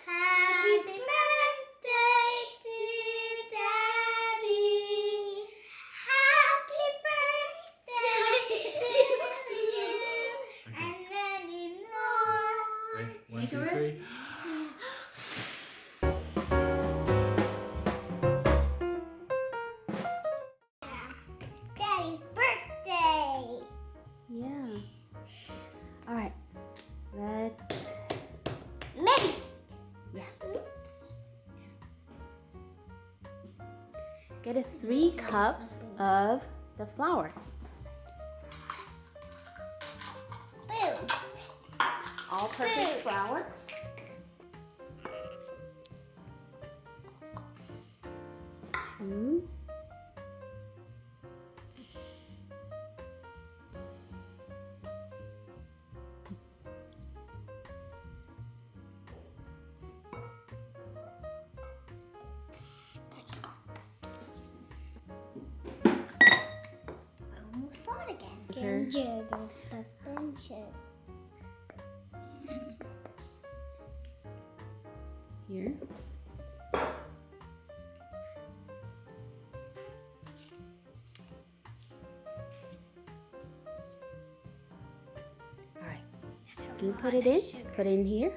Happy birthday, dear Daddy. Happy birthday to you. And many more. Ready? 1, 2, 3. Daddy's birthday. Yeah. All right. Let's. Many. Yeah. Get 3 cups of the flour. Boom. All-purpose flour. Two. Almost fought again. Okay. Jiggle the friendship. Here. All right. You put it in. Put it in here.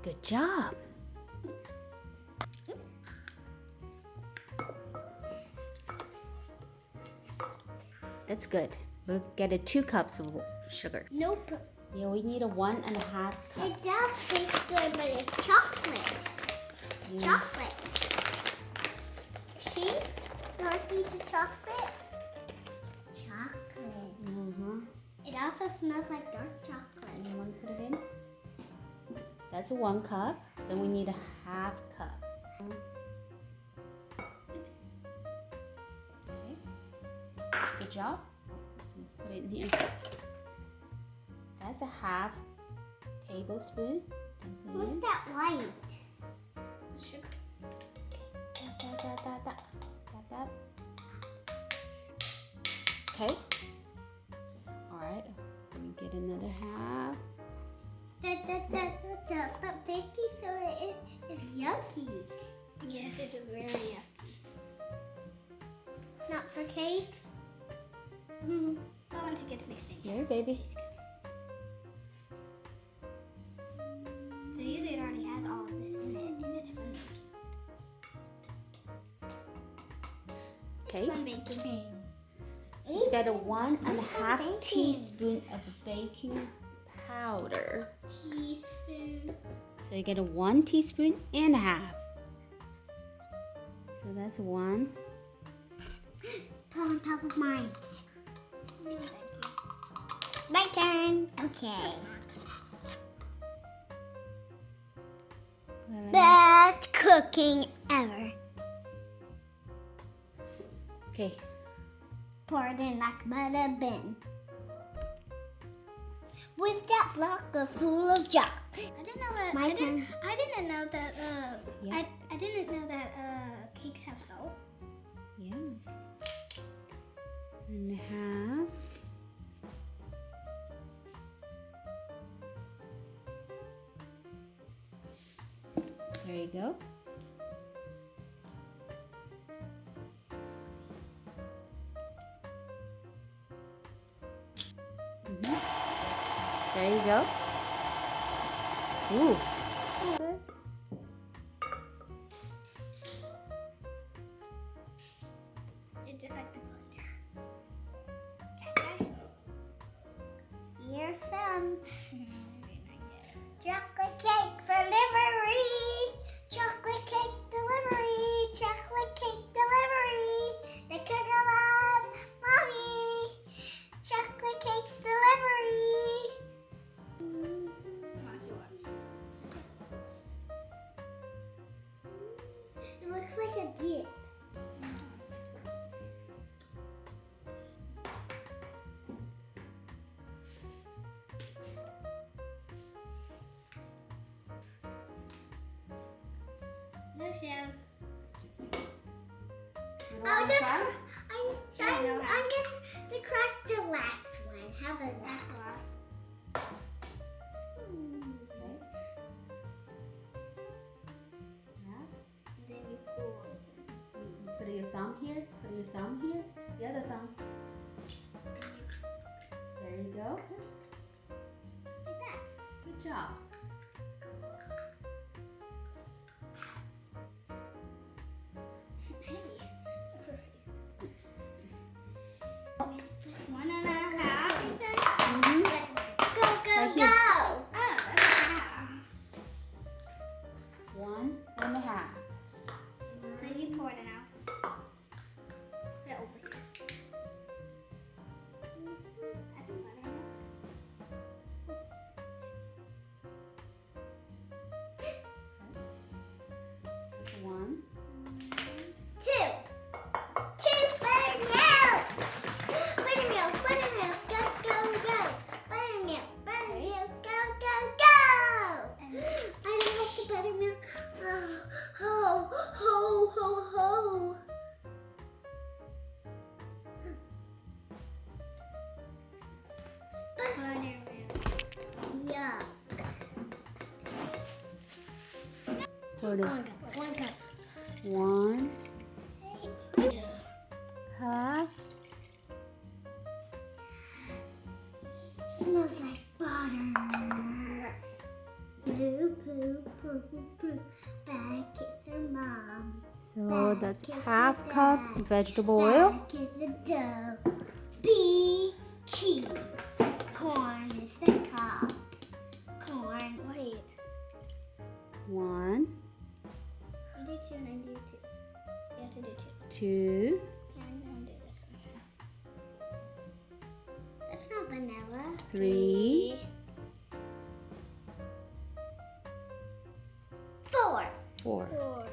Good job. That's good. We'll get 2 cups of sugar. Nope. Yeah, we need 1.5 cup. It does taste good, but it's chocolate. Chocolate. See? You want to eat the chocolate? Chocolate. It also smells like dark chocolate. You want to put it in? That's 1 cup. Then we need 1/2 cup. Okay. Good job. Let's put it in here. That's 1/2 tablespoon. What's that white? Sugar. Da. Okay. All right. Let me get another 1/2. But baking soda is yucky. Yes, it is very yucky. Not for cakes. But once it gets mixed in, Here, yes, baby. it tastes good. So usually it already has all of this in it, and it's fun Okay. baking. It's got 1.5 baking. teaspoon of baking powder. Teaspoon. So you get 1 teaspoon and 1/2. So that's 1. Put on top of mine. My turn. Okay. Best cooking ever. Okay. Pour it in like butter bin. With that block full of junk. I didn't know that. My I didn't know that. Yeah. I didn't know that cakes have salt. Yeah. And 1/2. There you go. There you go. Ooh. It's just like the blender. Here's some chocolate cake for delivery. Chocolate cake delivery. Chocolate cake delivery. The cooker love, mommy. Chocolate cake delivery. It looks like a dip. No shells. I'm getting to crack the last one. How have it. That's the last. Okay. Yeah. And then you pull it. Put your thumb here. Put your thumb here. The other thumb. There you go. Like that. Good job. Hey, one and a half. Mm-hmm. Go, go, Right go. here. Oh, that's half. 1.5. So you pour it out. Put it over here. That's better. One. Two. Two buttermilk. Buttermilk, buttermilk, go, go, go. Buttermilk, buttermilk, go, go, go. And I don't like the buttermilk. Oh, ho, ho, ho. buttermilk. Yeah. Put it. One cup, 1 cup. 1 half. Smells like butter. Blue, blue, blue, blue. Back is her mom. So that's Back is half the cup dad. vegetable oil. Back is the dough. B key. Corn is the cup. Corn. Wait. 1, You do two and I do two. You have to do two. 2, And I'm gonna do this one. That's not vanilla. 3, 4. 4. 4.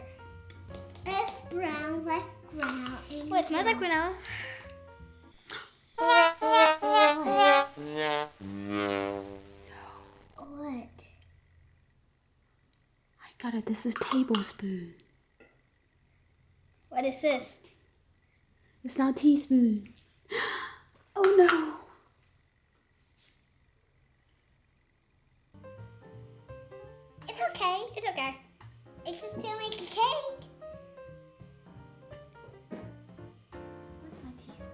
It's brown like brown. Oh, it smells like vanilla. What? I got it. This is tablespoon. What is this? It's not teaspoon. Oh no. It's okay. It's okay. It can still make a cake. Where's my teaspoon?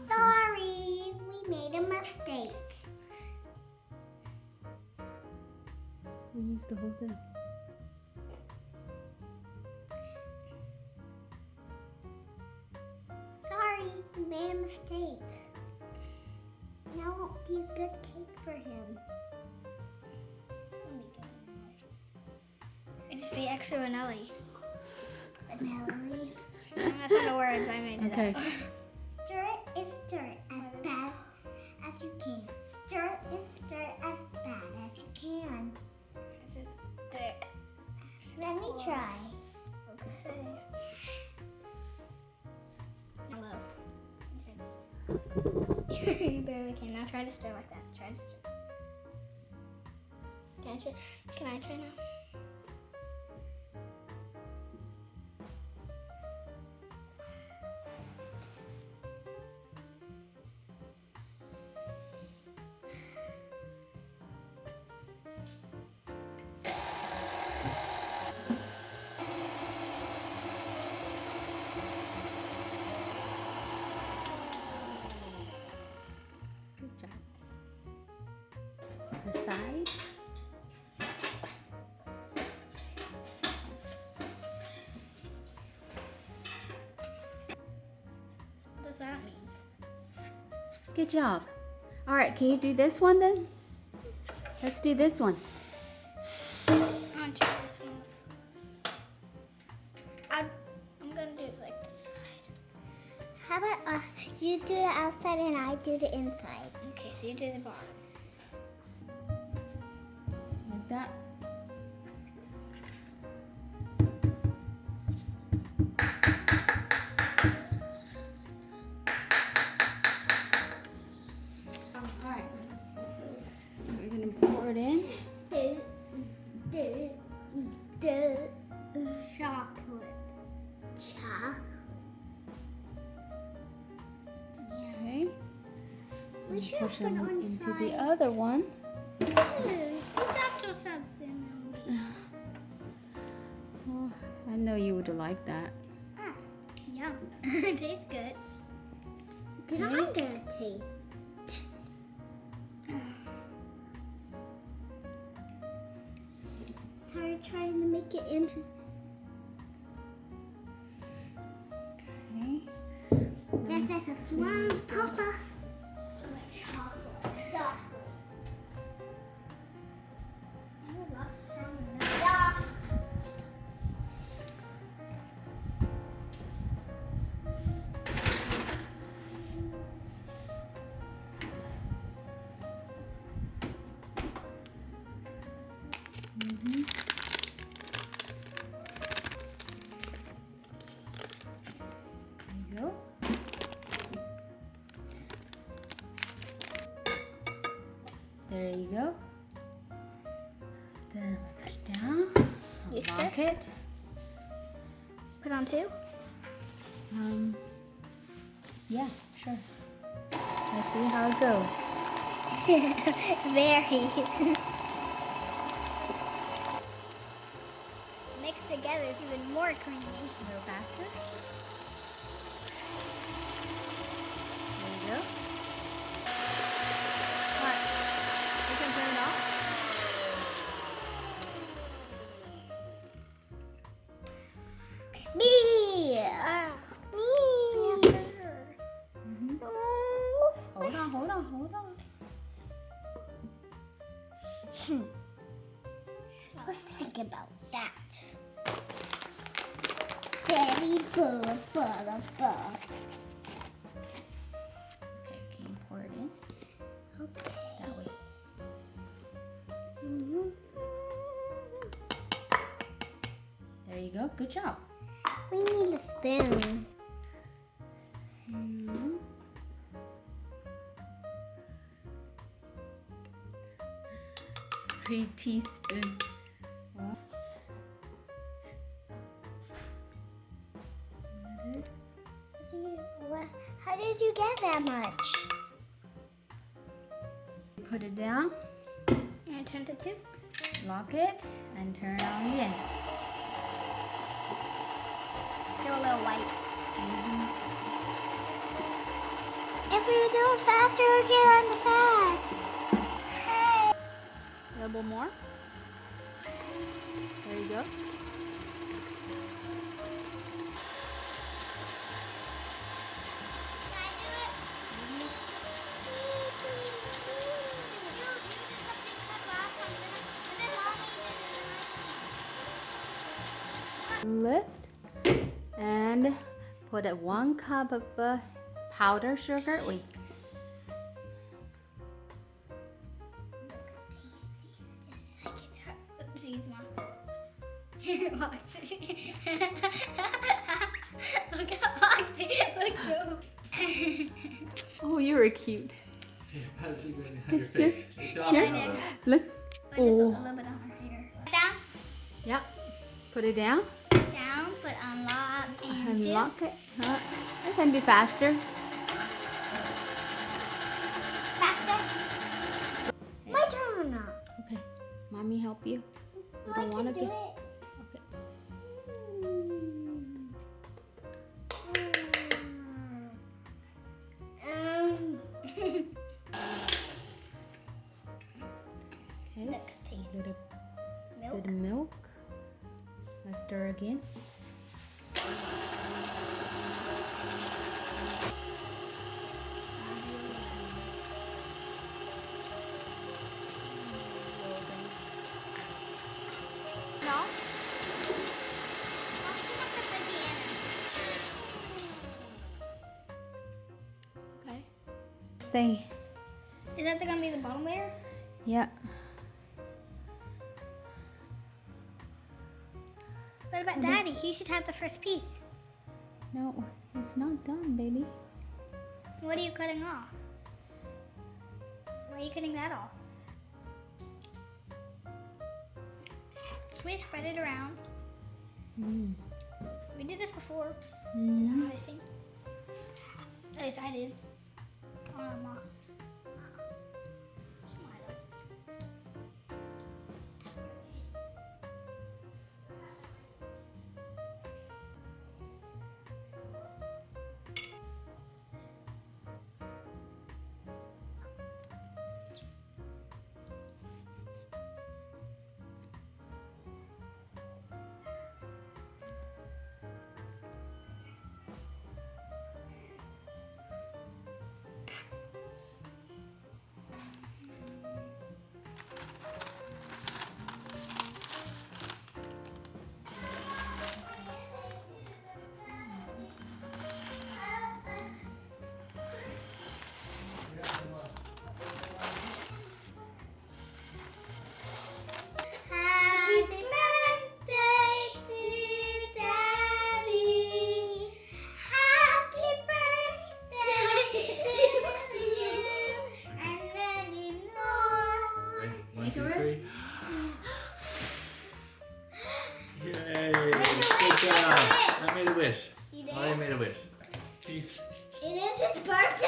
Sorry, we made a mistake. We used the whole thing. Sorry, we made a mistake. Now it won't be a good cake for him. It just be extra vanilla. Vanilla. That's not a word, but I made it Okay. up. Stir it and stir it as bad as you can. Stir it and stir it as bad as you can. This is thick. Let me try. Okay. Hello. You barely can. Now try to stir like that. Try to stir. Can I try now? Good job. The side. What does that mean? Good job. All right, can you do this one then? Let's do this one. I'm gonna try this one. I'm gonna do it like this side. How about you do the outside and I do the inside? Okay, so you do the bottom. Like that. All right. We're gonna pour it in. Chocolate. Chocolate. We should Push put them on into the side. other one. You dropped or something. Oh, I know you would like that. Yum. Tastes good. Did I get a taste? Sorry, trying to make it in. Okay. This is a small papa. Mm-hmm. There you go. There you go. Then push down. You Lock stir? it. Put on 2. Yeah, sure. Let's see how it goes. Very. Mixed together is even more creamy. A little faster. There you go. What? You can turn it off. Me. Me. Mm-hmm. Hold on, hold on, hold on. Let's think about that. Very good. Okay, can you pour it in? Okay. That way. There you go. Good job. We need a spoon. Mm-hmm. 3 teaspoons. How did you get that much? Put it down, And turn to 2. lock it, and turn on again. Still a little white. If we do it faster, we'll get on the fast. Hey. A little more. There you go. Lift and put 1 cup of powdered sugar. Wait. Looks tasty. Just like it's hot. Oopsies, Mox. Moxie. Look at Moxie. Look so. Oh, you were cute. How did you go behind your face? Take it off Here. now, though. Look. But just a Oh. little bit on her hair. Down, Yep. Put it down down, put unlock and and 2. lock it. It can be faster. Faster. My turn. Okay. Mommy help you. You I don't want can to do get. it. Okay. Okay. Looks tasty. Bit of Milk. milk. Let's stir again. No? Okay. Stay. Is that gonna be the bottom layer? Yeah. What about Daddy? He should have the first piece. No, it's not done, baby. What are you cutting off? Why are you cutting that off? Can we spread it around? Mm. We did this before. Mm. I think. At least I did. Oh, Mom. Yay! Good job. I made a wish. You did? I made a wish. Peace. It is his birthday.